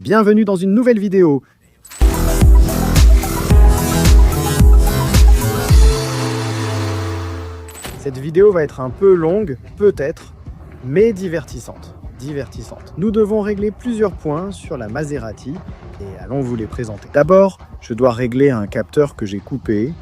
Bienvenue dans une nouvelle vidéo. Cette vidéo va être un peu longue, peut-être, mais divertissante. Nous devons régler plusieurs points sur la Maserati et allons vous les présenter. D'abord, je dois régler un capteur que j'ai coupé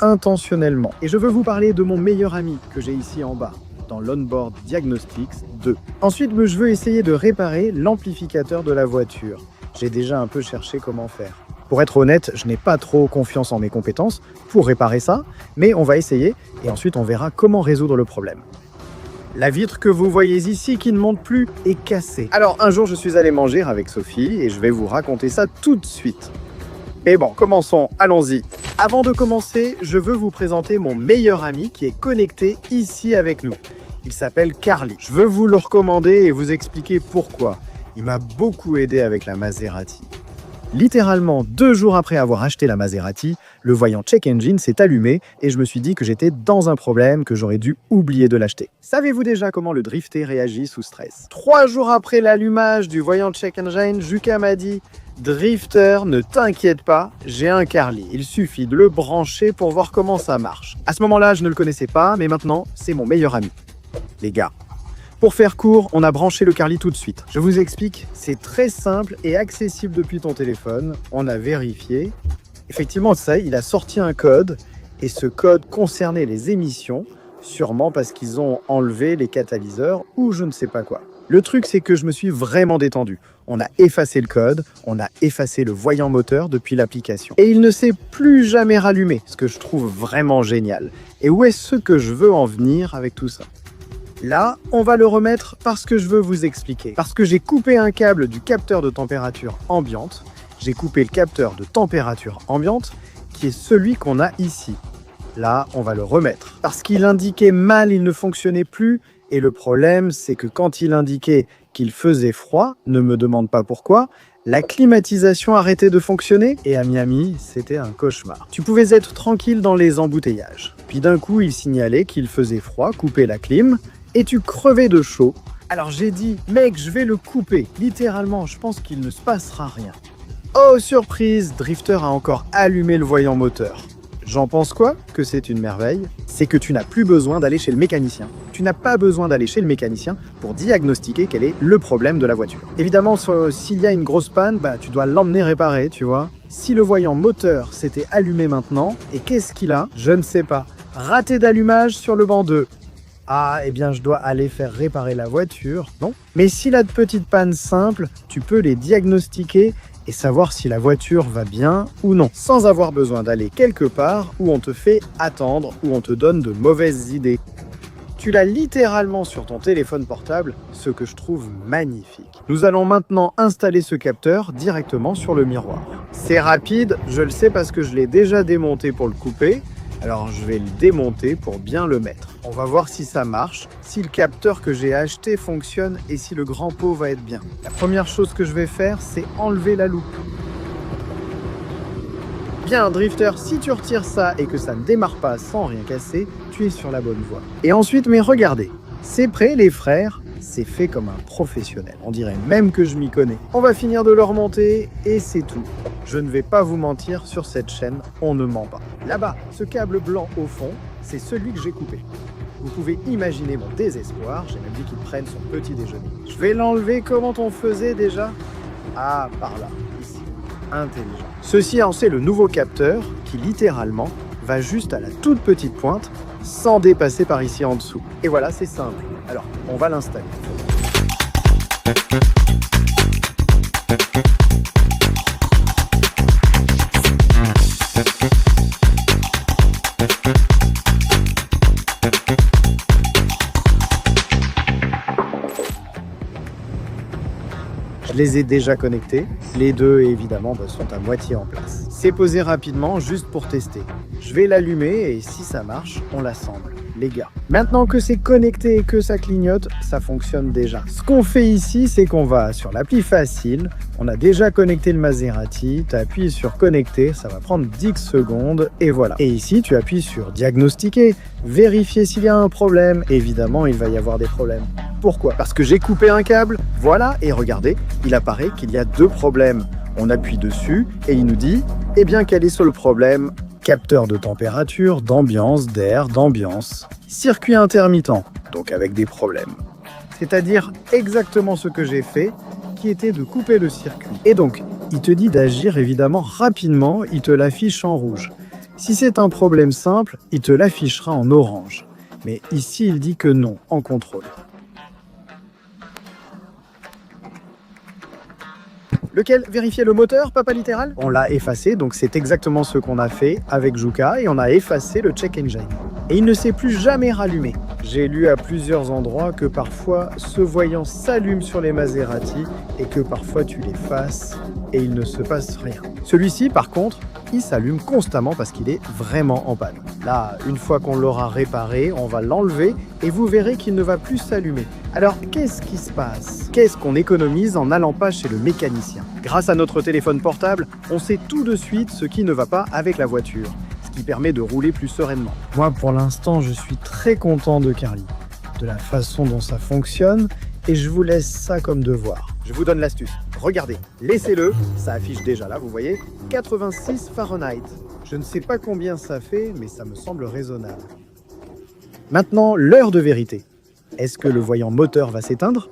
intentionnellement. Et je veux vous parler de mon meilleur ami que j'ai ici en bas, dans l'Onboard Diagnostics 2. Ensuite, je veux essayer de réparer l'amplificateur de la voiture. J'ai déjà un peu cherché comment faire. Pour être honnête, je n'ai pas trop confiance en mes compétences pour réparer ça, mais on va essayer et ensuite on verra comment résoudre le problème. La vitre que vous voyez ici, qui ne monte plus, est cassée. Alors un jour, je suis allé manger avec Sophie et je vais vous raconter ça tout de suite. Mais bon, commençons, allons-y. Avant de commencer, je veux vous présenter mon meilleur ami qui est connecté ici avec nous. Il s'appelle Carly. Je veux vous le recommander et vous expliquer pourquoi. Il m'a beaucoup aidé avec la Maserati. Littéralement 2 jours après avoir acheté la Maserati, le voyant Check Engine s'est allumé et je me suis dit que j'étais dans un problème, que j'aurais dû oublier de l'acheter. Savez-vous déjà comment le drifter réagit sous stress? 3 jours après l'allumage du voyant Check Engine, Juka m'a dit « Drifter, ne t'inquiète pas, j'ai un Carly. Il suffit de le brancher pour voir comment ça marche. » À ce moment-là, je ne le connaissais pas, mais maintenant, c'est mon meilleur ami. Les gars. Pour faire court, on a branché le Carly tout de suite. Je vous explique, c'est très simple et accessible depuis ton téléphone. On a vérifié. Effectivement, ça, il a sorti un code et ce code concernait les émissions, sûrement parce qu'ils ont enlevé les catalyseurs ou je ne sais pas quoi. Le truc, c'est que je me suis vraiment détendu. On a effacé le code, on a effacé le voyant moteur depuis l'application. Et il ne s'est plus jamais rallumé, ce que je trouve vraiment génial. Et où est-ce que je veux en venir avec tout ça ? Là, on va le remettre parce que je veux vous expliquer. Parce que j'ai coupé un câble du capteur de température ambiante. J'ai coupé le capteur de température ambiante, qui est celui qu'on a ici. Là, on va le remettre. Parce qu'il indiquait mal, il ne fonctionnait plus. Et le problème, c'est que quand il indiquait qu'il faisait froid, ne me demande pas pourquoi, la climatisation arrêtait de fonctionner. Et à Miami, c'était un cauchemar. Tu pouvais être tranquille dans les embouteillages. Puis d'un coup, il signalait qu'il faisait froid, couper la clim. Et tu crevais de chaud. Alors j'ai dit, mec, je vais le couper. Littéralement, je pense qu'il ne se passera rien. Oh, surprise, Drifter a encore allumé le voyant moteur. J'en pense quoi? Que c'est une merveille. C'est que tu n'as plus besoin d'aller chez le mécanicien. Tu n'as pas besoin d'aller chez le mécanicien pour diagnostiquer quel est le problème de la voiture. Évidemment, s'il y a une grosse panne, tu dois l'emmener réparer, tu vois. Si le voyant moteur s'était allumé maintenant, et qu'est-ce qu'il a? Je ne sais pas. Raté d'allumage sur le banc 2. Ah, eh bien, je dois aller faire réparer la voiture, non? Mais s'il a de petites pannes simples, tu peux les diagnostiquer et savoir si la voiture va bien ou non, sans avoir besoin d'aller quelque part où on te fait attendre, où on te donne de mauvaises idées. Tu l'as littéralement sur ton téléphone portable, ce que je trouve magnifique. Nous allons maintenant installer ce capteur directement sur le miroir. C'est rapide, je le sais parce que je l'ai déjà démonté pour le couper. Alors je vais le démonter pour bien le mettre. On va voir si ça marche, si le capteur que j'ai acheté fonctionne et si le grand pot va être bien. La première chose que je vais faire, c'est enlever la loupe. Bien, Drifter, si tu retires ça et que ça ne démarre pas sans rien casser, tu es sur la bonne voie. Et ensuite, mais regardez, c'est prêt les frères, c'est fait comme un professionnel. On dirait même que je m'y connais. On va finir de le remonter et c'est tout. Je ne vais pas vous mentir, sur cette chaîne, on ne ment pas. Là-bas, ce câble blanc au fond, c'est celui que j'ai coupé. Vous pouvez imaginer mon désespoir, j'ai même dit qu'il prenne son petit déjeuner. Je vais l'enlever, comment on faisait déjà? Ah, par là, ici. Intelligent. Ceci, c'est le nouveau capteur qui, littéralement, va juste à la toute petite pointe, sans dépasser par ici en dessous. Et voilà, c'est simple. Alors, on va l'installer. Je les ai déjà connectés. Les deux, évidemment, sont à moitié en place. C'est posé rapidement, juste pour tester. Je vais l'allumer et si ça marche, on l'assemble. les gars. Maintenant que c'est connecté et que ça clignote, ça fonctionne déjà. Ce qu'on fait ici, c'est qu'on va sur l'appli facile. On a déjà connecté le Maserati. Tu appuies sur connecter, ça va prendre 10 secondes et voilà. Et ici, tu appuies sur diagnostiquer, vérifier s'il y a un problème. Évidemment, il va y avoir des problèmes. Pourquoi? Parce que j'ai coupé un câble. Voilà, et regardez, il apparaît qu'il y a 2 problèmes. On appuie dessus et il nous dit, eh bien, quel est ce le problème? Capteur de température, d'ambiance, d'air, d'ambiance. Circuit intermittent, donc avec des problèmes. C'est-à-dire exactement ce que j'ai fait, qui était de couper le circuit. Et donc, il te dit d'agir évidemment rapidement, il te l'affiche en rouge. Si c'est un problème simple, il te l'affichera en orange. Mais ici, il dit que non, en contrôle. Lequel? Vérifier le moteur, papa littéral? On l'a effacé, donc c'est exactement ce qu'on a fait avec Juka et on a effacé le check engine. Et il ne s'est plus jamais rallumé. J'ai lu à plusieurs endroits que parfois ce voyant s'allume sur les Maserati et que parfois tu l'effaces et il ne se passe rien. Celui-ci, par contre, il s'allume constamment parce qu'il est vraiment en panne. Là, une fois qu'on l'aura réparé, on va l'enlever et vous verrez qu'il ne va plus s'allumer. Alors, qu'est-ce qui se passe? Qu'est-ce qu'on économise en n'allant pas chez le mécanicien? Grâce à notre téléphone portable, on sait tout de suite ce qui ne va pas avec la voiture, ce qui permet de rouler plus sereinement. Moi, pour l'instant, je suis très content de Carly, de la façon dont ça fonctionne, et je vous laisse ça comme devoir. Je vous donne l'astuce. Regardez, laissez-le, ça affiche déjà là, vous voyez, 86 Fahrenheit. Je ne sais pas combien ça fait, mais ça me semble raisonnable. Maintenant, l'heure de vérité. Est-ce que le voyant moteur va s'éteindre?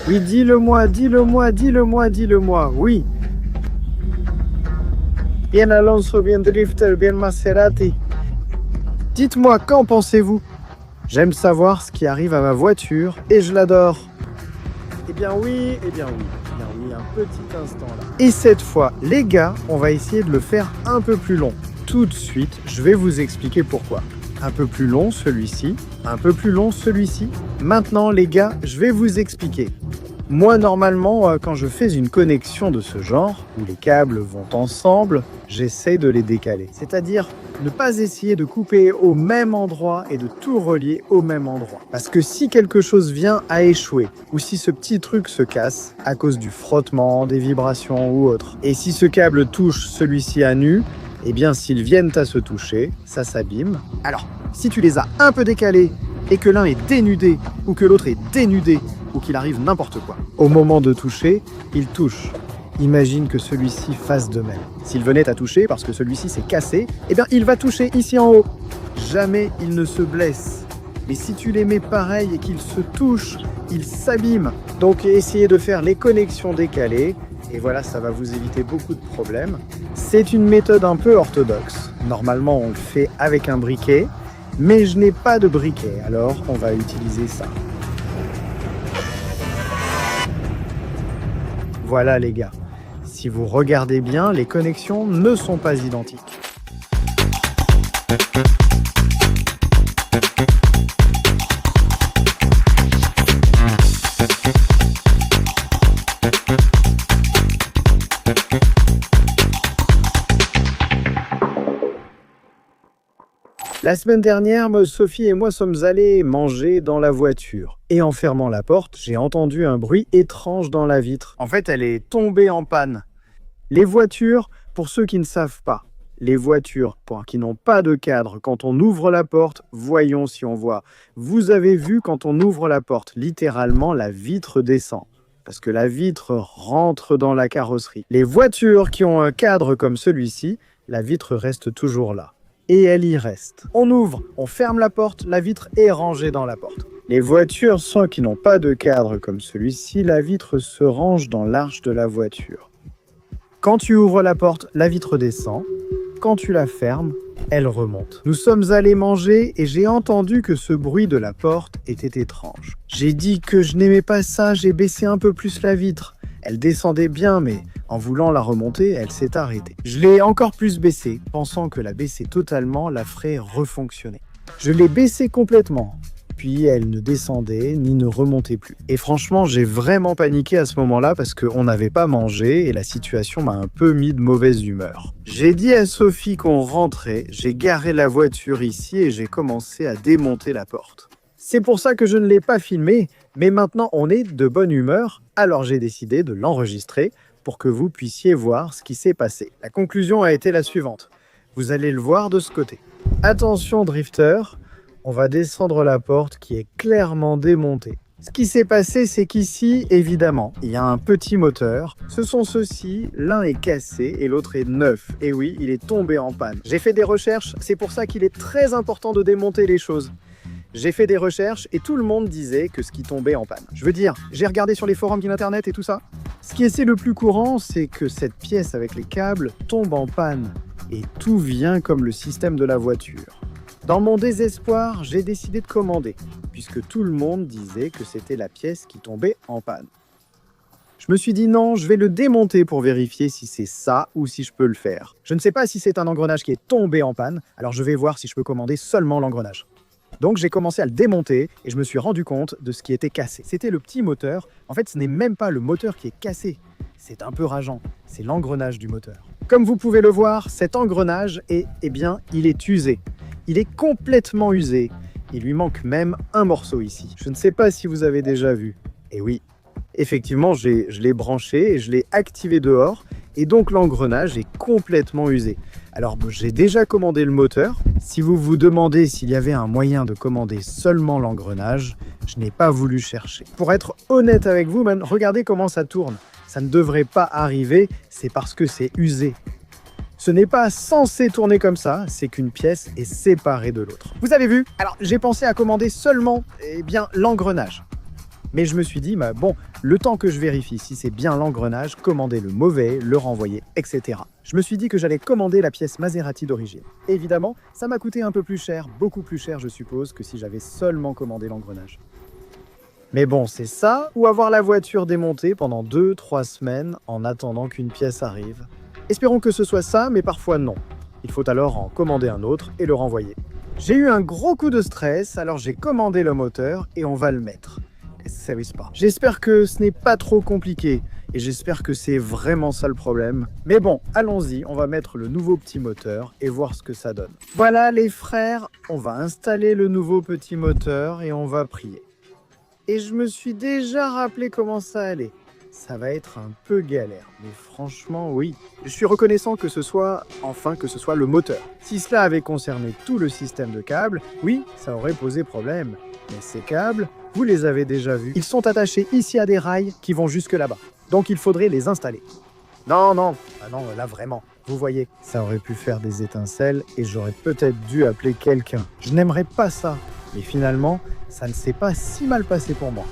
Oui, dis-le-moi, dis-le-moi, dis-le-moi, dis-le-moi, oui. Bien Alonso, bien Drifter, bien Maserati. Dites-moi, qu'en pensez-vous? J'aime savoir ce qui arrive à ma voiture et je l'adore. Eh bien oui, eh bien oui, eh bien oui, un petit instant là. Et cette fois, les gars, on va essayer de le faire un peu plus long. Tout de suite, je vais vous expliquer pourquoi. Un peu plus long celui-ci, un peu plus long celui-ci. Maintenant les gars, je vais vous expliquer. Moi normalement, quand je fais une connexion de ce genre, où les câbles vont ensemble, j'essaie de les décaler. C'est-à-dire ne pas essayer de couper au même endroit et de tout relier au même endroit. Parce que si quelque chose vient à échouer, ou si ce petit truc se casse à cause du frottement, des vibrations ou autre, et si ce câble touche celui-ci à nu, eh bien s'ils viennent à se toucher, ça s'abîme. Alors, si tu les as un peu décalés et que l'un est dénudé ou que l'autre est dénudé ou qu'il arrive n'importe quoi, au moment de toucher, il touche. Imagine que celui-ci fasse de même. S'il venait à toucher parce que celui-ci s'est cassé, eh bien il va toucher ici en haut. Jamais il ne se blesse. Mais si tu les mets pareil et qu'ils se touchent, ils s'abîment. Donc essayez de faire les connexions décalées. Et voilà, ça va vous éviter beaucoup de problèmes. C'est une méthode un peu orthodoxe. Normalement, on le fait avec un briquet, mais je n'ai pas de briquet, alors on va utiliser ça. Voilà les gars. Si vous regardez bien, les connexions ne sont pas identiques. La semaine dernière, Sophie et moi sommes allés manger dans la voiture. Et en fermant la porte, j'ai entendu un bruit étrange dans la vitre. En fait, elle est tombée en panne. Les voitures, pour ceux qui ne savent pas, les voitures qui n'ont pas de cadre, quand on ouvre la porte, voyons si on voit. Vous avez vu quand on ouvre la porte, littéralement la vitre descend. Parce que la vitre rentre dans la carrosserie. Les voitures qui ont un cadre comme celui-ci, la vitre reste toujours là. Et elle y reste. On ouvre, on ferme la porte, la vitre est rangée dans la porte. Les voitures qui n'ont pas de cadre comme celui-ci, la vitre se range dans l'arche de la voiture. Quand tu ouvres la porte, la vitre descend. Quand tu la fermes, elle remonte. Nous sommes allés manger et j'ai entendu que ce bruit de la porte était étrange. J'ai dit que je n'aimais pas ça, j'ai baissé un peu plus la vitre. Elle descendait bien, mais en voulant la remonter, elle s'est arrêtée. Je l'ai encore plus baissée, pensant que la baisser totalement la ferait refonctionner. Je l'ai baissée complètement, puis puis elle ne descendait ni ne remontait plus. Et franchement, j'ai vraiment paniqué à ce moment-là parce qu'on n'avait pas mangé et la situation m'a un peu mis de mauvaise humeur. J'ai dit à Sophie qu'on rentrait, j'ai garé la voiture ici et j'ai commencé à démonter la porte. C'est pour ça que je ne l'ai pas filmé, mais maintenant on est de bonne humeur, alors j'ai décidé de l'enregistrer pour que vous puissiez voir ce qui s'est passé. La conclusion a été la suivante. Vous allez le voir de ce côté. Attention drifter, on va descendre la porte qui est clairement démontée. Ce qui s'est passé, c'est qu'ici, évidemment, il y a un petit moteur. Ce sont ceux-ci, l'un est cassé et l'autre est neuf. Et oui, il est tombé en panne. J'ai fait des recherches, c'est pour ça qu'il est très important de démonter les choses. J'ai fait des recherches et tout le monde disait que ce qui tombait en panne. Je veux dire, j'ai regardé sur les forums d'internet et tout ça. Ce qui est le plus courant, c'est que cette pièce avec les câbles tombe en panne. Et tout vient comme le système de la voiture. Dans mon désespoir, j'ai décidé de commander, puisque tout le monde disait que c'était la pièce qui tombait en panne. Je me suis dit non, je vais le démonter pour vérifier si c'est ça ou si je peux le faire. Je ne sais pas si c'est un engrenage qui est tombé en panne, alors je vais voir si je peux commander seulement l'engrenage. Donc j'ai commencé à le démonter et je me suis rendu compte de ce qui était cassé. C'était le petit moteur. En fait, ce n'est même pas le moteur qui est cassé. C'est un peu rageant. C'est l'engrenage du moteur. Comme vous pouvez le voir, cet engrenage il est usé. Il est complètement usé. Il lui manque même un morceau ici. Je ne sais pas si vous avez déjà vu. Et oui, effectivement, je l'ai branché et je l'ai activé dehors. Et donc l'engrenage est complètement usé. Alors j'ai déjà commandé le moteur. Si vous vous demandez s'il y avait un moyen de commander seulement l'engrenage, je n'ai pas voulu chercher. Pour être honnête avec vous, regardez comment ça tourne. Ça ne devrait pas arriver, c'est parce que c'est usé. Ce n'est pas censé tourner comme ça, c'est qu'une pièce est séparée de l'autre. Vous avez vu? Alors j'ai pensé à commander seulement l'engrenage. Mais je me suis dit, le temps que je vérifie si c'est bien l'engrenage, commander le mauvais, le renvoyer, etc. Je me suis dit que j'allais commander la pièce Maserati d'origine. Évidemment, ça m'a coûté un peu plus cher, beaucoup plus cher je suppose, que si j'avais seulement commandé l'engrenage. Mais bon, c'est ça, ou avoir la voiture démontée pendant 2-3 semaines en attendant qu'une pièce arrive. Espérons que ce soit ça, mais parfois non. Il faut alors en commander un autre et le renvoyer. J'ai eu un gros coup de stress, alors j'ai commandé le moteur et on va le mettre. J'espère que ce n'est pas trop compliqué et j'espère que c'est vraiment ça le problème. Mais bon, allons-y, on va mettre le nouveau petit moteur et voir ce que ça donne. Voilà les frères, on va installer le nouveau petit moteur et on va prier. Et je me suis déjà rappelé comment ça allait. Ça va être un peu galère, mais franchement oui. Je suis reconnaissant que ce soit le moteur. Si cela avait concerné tout le système de câbles, oui, ça aurait posé problème. Mais ces câbles, vous les avez déjà vus. Ils sont attachés ici à des rails qui vont jusque là-bas. Donc il faudrait les installer. Non, là vraiment. Vous voyez, ça aurait pu faire des étincelles et j'aurais peut-être dû appeler quelqu'un. Je n'aimerais pas ça. Mais finalement, ça ne s'est pas si mal passé pour moi.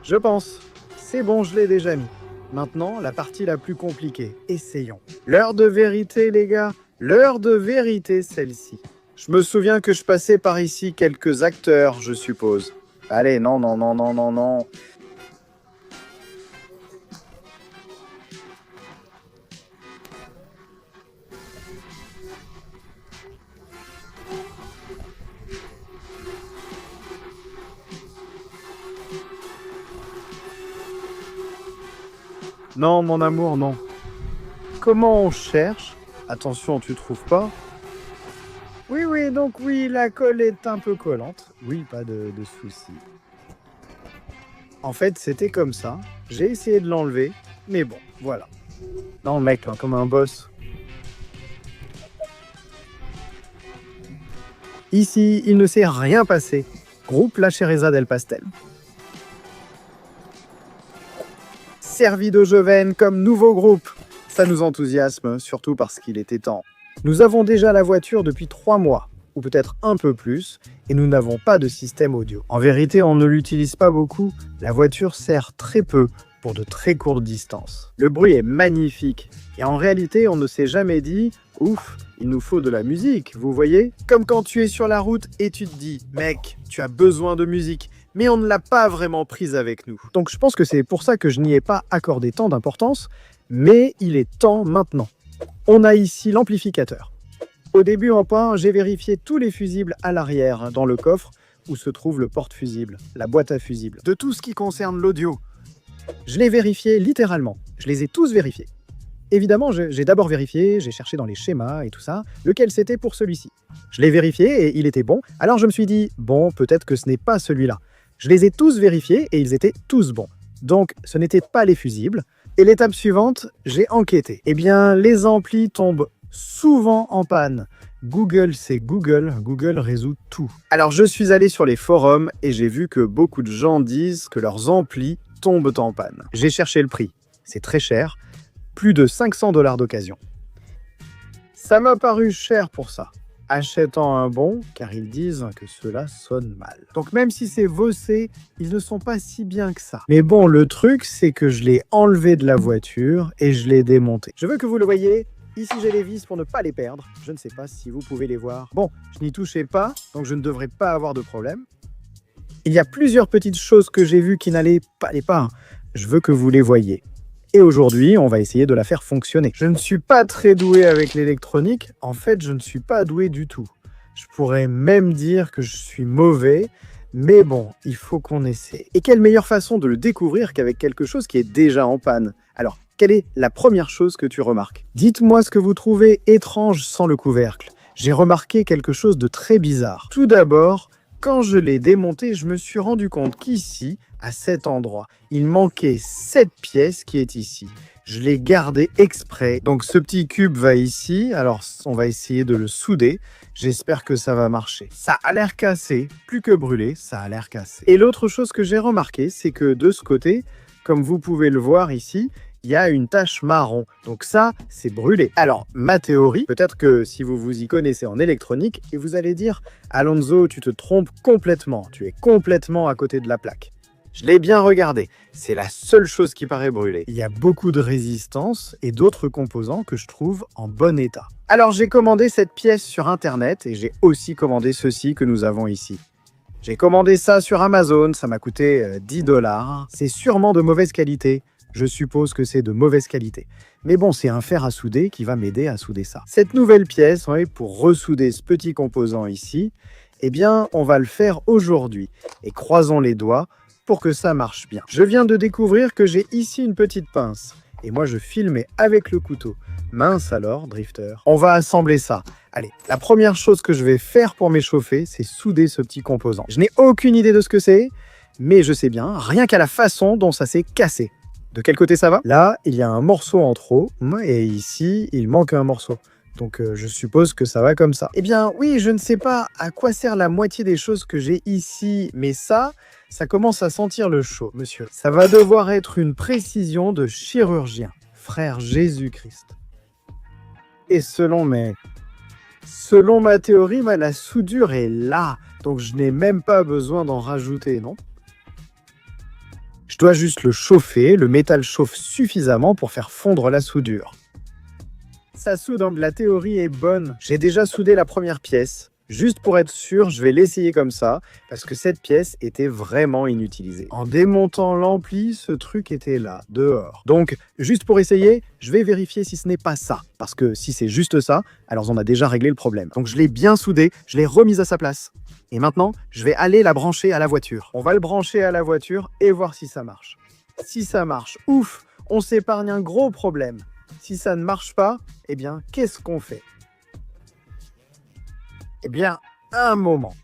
Je pense. C'est bon, je l'ai déjà mis. Maintenant, la partie la plus compliquée. Essayons. L'heure de vérité, les gars. L'heure de vérité, celle-ci. Je me souviens que je passais par ici quelques acteurs, je suppose. Allez, non. Non, mon amour, non. Comment on cherche? Attention, tu trouves pas? Oui, donc oui, la colle est un peu collante. Oui, pas de souci. En fait, c'était comme ça. J'ai essayé de l'enlever, mais bon, voilà. Non, mec, comme un boss. Ici, il ne s'est rien passé. Groupe La Cereza del Pastel. Servi de Joven comme nouveau groupe. Ça nous enthousiasme, surtout parce qu'il était temps. Nous avons déjà la voiture depuis 3 mois, ou peut-être un peu plus, et nous n'avons pas de système audio. En vérité, on ne l'utilise pas beaucoup. La voiture sert très peu pour de très courtes distances. Le bruit est magnifique, et en réalité, on ne s'est jamais dit « Ouf, il nous faut de la musique, vous voyez ?» Comme quand tu es sur la route et tu te dis « Mec, tu as besoin de musique », mais on ne l'a pas vraiment prise avec nous. Donc je pense que c'est pour ça que je n'y ai pas accordé tant d'importance, mais il est temps maintenant. On a ici l'amplificateur. Au début en point, j'ai vérifié tous les fusibles à l'arrière dans le coffre où se trouve le porte-fusible, la boîte à fusibles, de tout ce qui concerne l'audio. Je l'ai vérifié littéralement. Je les ai tous vérifiés. Évidemment, j'ai d'abord vérifié, j'ai cherché dans les schémas et tout ça, lequel c'était pour celui-ci. Je l'ai vérifié et il était bon. Alors je me suis dit, bon, peut-être que ce n'est pas celui-là. Je les ai tous vérifiés et ils étaient tous bons. Donc ce n'étaient pas les fusibles. Et l'étape suivante, j'ai enquêté. Eh bien, les amplis tombent souvent en panne. Google, c'est Google. Google résout tout. Alors je suis allé sur les forums et j'ai vu que beaucoup de gens disent que leurs amplis tombent en panne. J'ai cherché le prix. C'est très cher. Plus de 500 $ d'occasion. Ça m'a paru cher pour ça. Achetant un bon, car ils disent que cela sonne mal. Donc même si c'est Vossé, ils ne sont pas si bien que ça. Mais bon, le truc, c'est que je l'ai enlevé de la voiture et je l'ai démonté. Je veux que vous le voyez. Ici, j'ai les vis pour ne pas les perdre. Je ne sais pas si vous pouvez les voir. Bon, je n'y touchais pas, donc je ne devrais pas avoir de problème. Il y a plusieurs petites choses que j'ai vues qui n'allaient pas. Je veux que vous les voyez. Et aujourd'hui, on va essayer de la faire fonctionner. Je ne suis pas très doué avec l'électronique. En fait, je ne suis pas doué du tout. Je pourrais même dire que je suis mauvais. Mais bon, il faut qu'on essaie. Et quelle meilleure façon de le découvrir qu'avec quelque chose qui est déjà en panne? Alors, quelle est la première chose que tu remarques? Dites-moi ce que vous trouvez étrange sans le couvercle. J'ai remarqué quelque chose de très bizarre. Tout d'abord, quand je l'ai démonté, je me suis rendu compte qu'ici, à cet endroit, il manquait cette pièce qui est ici. Je l'ai gardé exprès. Donc ce petit cube va ici. Alors on va essayer de le souder. J'espère que ça va marcher. Ça a l'air cassé. Plus que brûlé, ça a l'air cassé. Et l'autre chose que j'ai remarqué, c'est que de ce côté, comme vous pouvez le voir ici, il y a une tache marron. Donc ça, c'est brûlé. Alors, ma théorie, peut-être que si vous vous y connaissez en électronique, et vous allez dire « Alonso, tu te trompes complètement. Tu es complètement à côté de la plaque. » Je l'ai bien regardé. C'est la seule chose qui paraît brûlée. Il y a beaucoup de résistance et d'autres composants que je trouve en bon état. Alors, j'ai commandé cette pièce sur Internet et j'ai aussi commandé ceci que nous avons ici. J'ai commandé ça sur Amazon. Ça m'a coûté 10 $. C'est sûrement de mauvaise qualité. Je suppose que c'est de mauvaise qualité. Mais bon, c'est un fer à souder qui va m'aider à souder ça. Cette nouvelle pièce, pour ressouder ce petit composant ici, eh bien, on va le faire aujourd'hui. Et croisons les doigts pour que ça marche bien. Je viens de découvrir que j'ai ici une petite pince. Et moi, je filmais avec le couteau. Mince alors, drifter. On va assembler ça. Allez, la première chose que je vais faire pour m'échauffer, c'est souder ce petit composant. Je n'ai aucune idée de ce que c'est, mais je sais bien, rien qu'à la façon dont ça s'est cassé. De quel côté ça va? Là, il y a un morceau en trop, et ici, il manque un morceau. Donc je suppose que ça va comme ça. Eh bien oui, je ne sais pas à quoi sert la moitié des choses que j'ai ici, mais ça commence à sentir le chaud, monsieur. Ça va devoir être une précision de chirurgien, frère Jésus-Christ. Et selon ma théorie, la soudure est là, donc je n'ai même pas besoin d'en rajouter, non? Je dois juste le chauffer, le métal chauffe suffisamment pour faire fondre la soudure. Ça soude, la théorie est bonne. J'ai déjà soudé la première pièce. Juste pour être sûr, je vais l'essayer comme ça, parce que cette pièce était vraiment inutilisée. En démontant l'ampli, ce truc était là, dehors. Donc, juste pour essayer, je vais vérifier si ce n'est pas ça. Parce que si c'est juste ça, alors on a déjà réglé le problème. Donc je l'ai bien soudé, je l'ai remise à sa place. Et maintenant, je vais aller la brancher à la voiture. On va le brancher à la voiture et voir si ça marche. Si ça marche, ouf, on s'épargne un gros problème. Si ça ne marche pas, eh bien, qu'est-ce qu'on fait? Eh bien, un moment.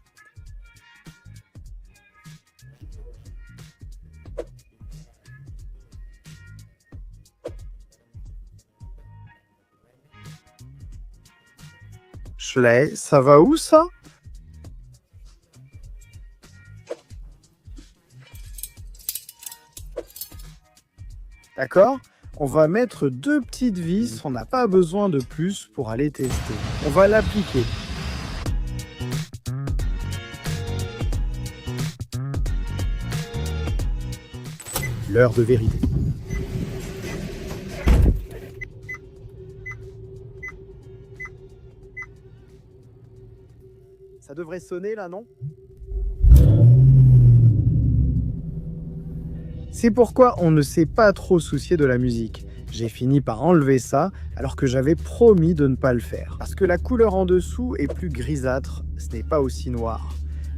Schley, ça va où ça? D'accord? On va mettre 2 petites vis, on n'a pas besoin de plus pour aller tester. On va l'appliquer. L'heure de vérité. Ça devrait sonner là, non? C'est pourquoi on ne s'est pas trop soucié de la musique. J'ai fini par enlever ça alors que j'avais promis de ne pas le faire. Parce que la couleur en dessous est plus grisâtre, ce n'est pas aussi noir.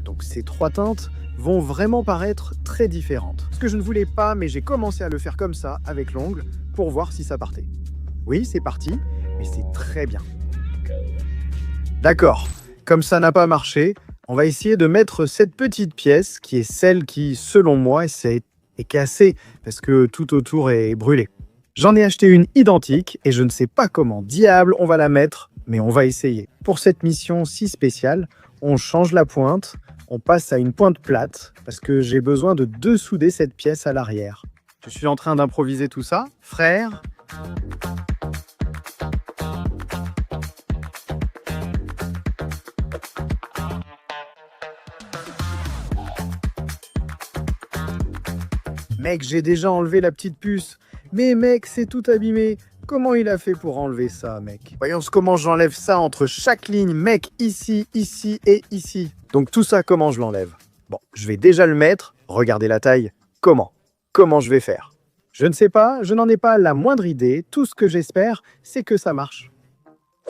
Donc ces 3 teintes vont vraiment paraître très différentes. Ce que je ne voulais pas, mais j'ai commencé à le faire comme ça, avec l'ongle, pour voir si ça partait. Oui, c'est parti, mais c'est très bien. D'accord, comme ça n'a pas marché, on va essayer de mettre cette petite pièce, qui est celle qui, selon moi, est cassée, parce que tout autour est brûlé. J'en ai acheté une identique, et je ne sais pas comment diable on va la mettre, mais on va essayer. Pour cette mission si spéciale, on change la pointe, on passe à une pointe plate, parce que j'ai besoin de dessouder cette pièce à l'arrière. Je suis en train d'improviser tout ça. Frère. Mec, j'ai déjà enlevé la petite puce. Mais mec, c'est tout abîmé. Comment il a fait pour enlever ça, mec? Voyons comment j'enlève ça entre chaque ligne. Mec, ici, ici et ici. Donc tout ça, comment je l'enlève? Bon, je vais déjà le mettre. Regardez la taille. Comment je vais faire? Je ne sais pas, je n'en ai pas la moindre idée. Tout ce que j'espère, c'est que ça marche.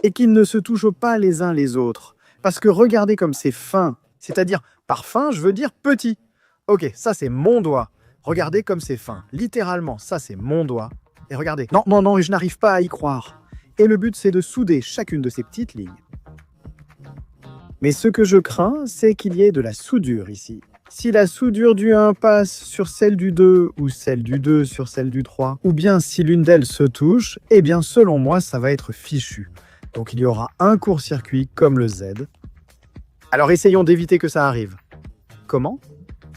Et qu'ils ne se touchent pas les uns les autres. Parce que regardez comme c'est fin. C'est-à-dire, par fin, je veux dire petit. Ok, ça c'est mon doigt. Regardez comme c'est fin. Littéralement, ça c'est mon doigt. Et regardez. Non, je n'arrive pas à y croire. Et le but, c'est de souder chacune de ces petites lignes. Mais ce que je crains, c'est qu'il y ait de la soudure ici. Si la soudure du 1 passe sur celle du 2, ou celle du 2 sur celle du 3, ou bien si l'une d'elles se touche, eh bien selon moi, ça va être fichu. Donc il y aura un court-circuit comme le Z. Alors essayons d'éviter que ça arrive. Comment ?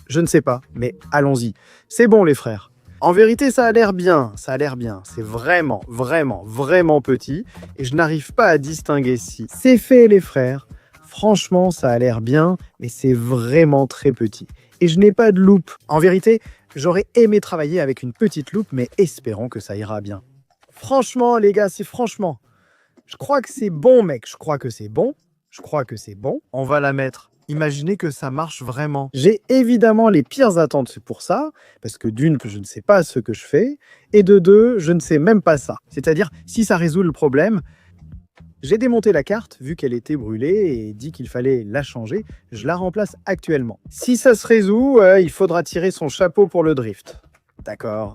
Je ne sais pas, mais allons-y. C'est bon les frères. En vérité, ça a l'air bien, C'est vraiment, vraiment, vraiment petit et je n'arrive pas à distinguer si c'est fait les frères. Franchement, ça a l'air bien, mais c'est vraiment très petit. Et je n'ai pas de loupe. En vérité, j'aurais aimé travailler avec une petite loupe, mais espérons que ça ira bien. Franchement, les gars, c'est franchement. Je crois que c'est bon, mec. Je crois que c'est bon. On va la mettre. Imaginez que ça marche vraiment. J'ai évidemment les pires attentes pour ça, parce que d'une, je ne sais pas ce que je fais, et de deux, je ne sais même pas ça. C'est-à-dire, si ça résout le problème, j'ai démonté la carte, vu qu'elle était brûlée, et dit qu'il fallait la changer, je la remplace actuellement. Si ça se résout, il faudra tirer son chapeau pour le drift. D'accord.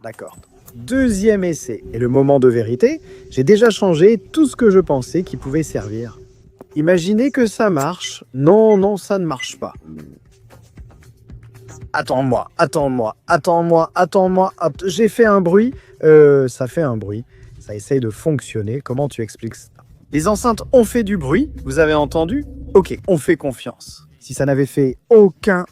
Deuxième essai, et le moment de vérité, j'ai déjà changé tout ce que je pensais qui pouvait servir. Imaginez que ça marche. Non, ça ne marche pas. Attends-moi. Hop, j'ai fait un bruit. Ça fait un bruit. Ça essaye de fonctionner. Comment tu expliques ça? Les enceintes ont fait du bruit. Vous avez entendu? Ok, on fait confiance. Si ça n'avait fait aucun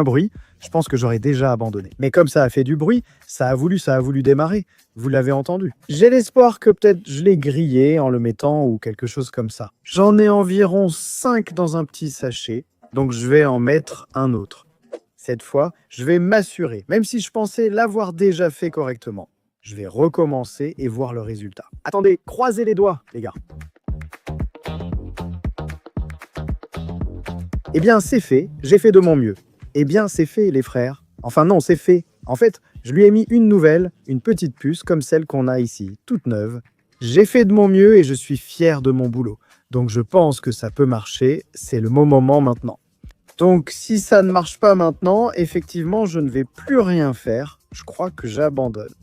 bruit, je pense que j'aurais déjà abandonné. Mais comme ça a fait du bruit, ça a voulu démarrer. Vous l'avez entendu. J'ai l'espoir que peut-être je l'ai grillé en le mettant ou quelque chose comme ça. J'en ai environ 5 dans un petit sachet, donc je vais en mettre un autre. Cette fois, je vais m'assurer, même si je pensais l'avoir déjà fait correctement. Je vais recommencer et voir le résultat. Attendez, croisez les doigts, les gars. Eh bien, c'est fait. J'ai fait de mon mieux. Eh bien, c'est fait, les frères. Enfin non, c'est fait. En fait, je lui ai mis une nouvelle, une petite puce comme celle qu'on a ici, toute neuve. J'ai fait de mon mieux et je suis fier de mon boulot. Donc je pense que ça peut marcher, c'est le moment maintenant. Donc si ça ne marche pas maintenant, effectivement, je ne vais plus rien faire. Je crois que j'abandonne.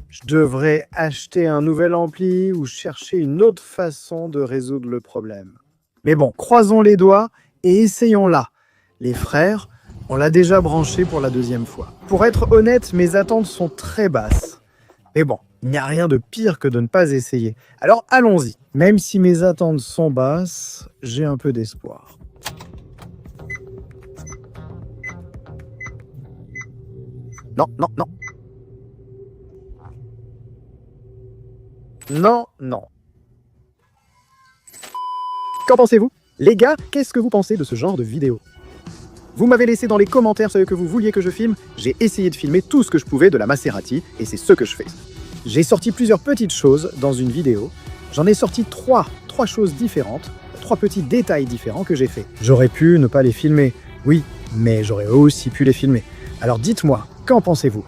Je devrais acheter un nouvel ampli ou chercher une autre façon de résoudre le problème. Mais bon, croisons les doigts et essayons-la. Les frères, on l'a déjà branché pour la deuxième fois. Pour être honnête, mes attentes sont très basses. Mais bon, il n'y a rien de pire que de ne pas essayer. Alors allons-y. Même si mes attentes sont basses, j'ai un peu d'espoir. Non. Non. Qu'en pensez-vous? Les gars, qu'est-ce que vous pensez de ce genre de vidéo? Vous m'avez laissé dans les commentaires ce que vous vouliez que je filme. J'ai essayé de filmer tout ce que je pouvais de la Maserati et c'est ce que je fais. J'ai sorti plusieurs petites choses dans une vidéo. J'en ai sorti trois choses différentes, 3 petits détails différents que j'ai fait. J'aurais pu ne pas les filmer, oui, mais j'aurais aussi pu les filmer. Alors dites-moi, qu'en pensez-vous?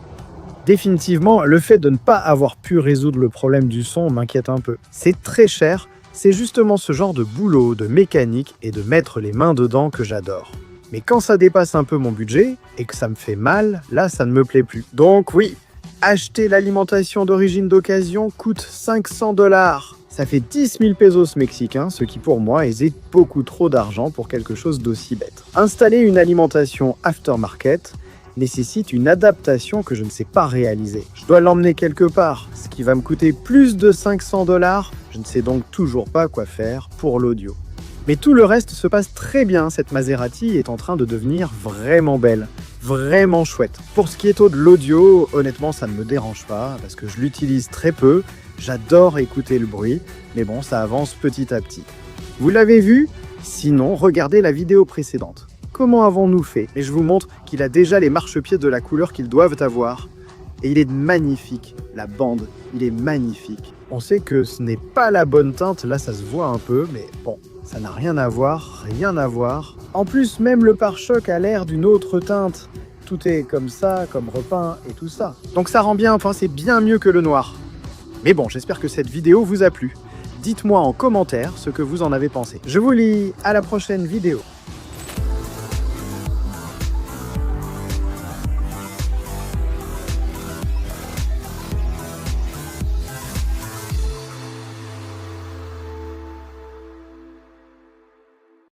Définitivement, le fait de ne pas avoir pu résoudre le problème du son m'inquiète un peu. C'est très cher, C'est justement ce genre de boulot, de mécanique et de mettre les mains dedans que j'adore. Mais quand ça dépasse un peu mon budget et que ça me fait mal, là ça ne me plaît plus. Donc oui, acheter l'alimentation d'origine d'occasion coûte 500 $. Ça fait 10 000 pesos mexicains, ce qui pour moi est beaucoup trop d'argent pour quelque chose d'aussi bête. Installer une alimentation aftermarket nécessite une adaptation que je ne sais pas réaliser. Je dois l'emmener quelque part, ce qui va me coûter plus de 500 $. Je ne sais donc toujours pas quoi faire pour l'audio. Mais tout le reste se passe très bien, cette Maserati est en train de devenir vraiment belle, vraiment chouette. Pour ce qui est de l'audio, honnêtement ça ne me dérange pas, parce que je l'utilise très peu, j'adore écouter le bruit, mais bon ça avance petit à petit. Vous l'avez vu? Sinon, regardez la vidéo précédente. Comment avons-nous fait? Et je vous montre qu'il a déjà les marchepieds de la couleur qu'ils doivent avoir. Et il est magnifique, la bande, il est magnifique. On sait que ce n'est pas la bonne teinte, là ça se voit un peu, mais bon, ça n'a rien à voir, rien à voir. En plus, même le pare-choc a l'air d'une autre teinte. Tout est comme ça, comme repeint et tout ça. Donc ça rend bien, enfin c'est bien mieux que le noir. Mais bon, j'espère que cette vidéo vous a plu. Dites-moi en commentaire ce que vous en avez pensé. Je vous lis à la prochaine vidéo.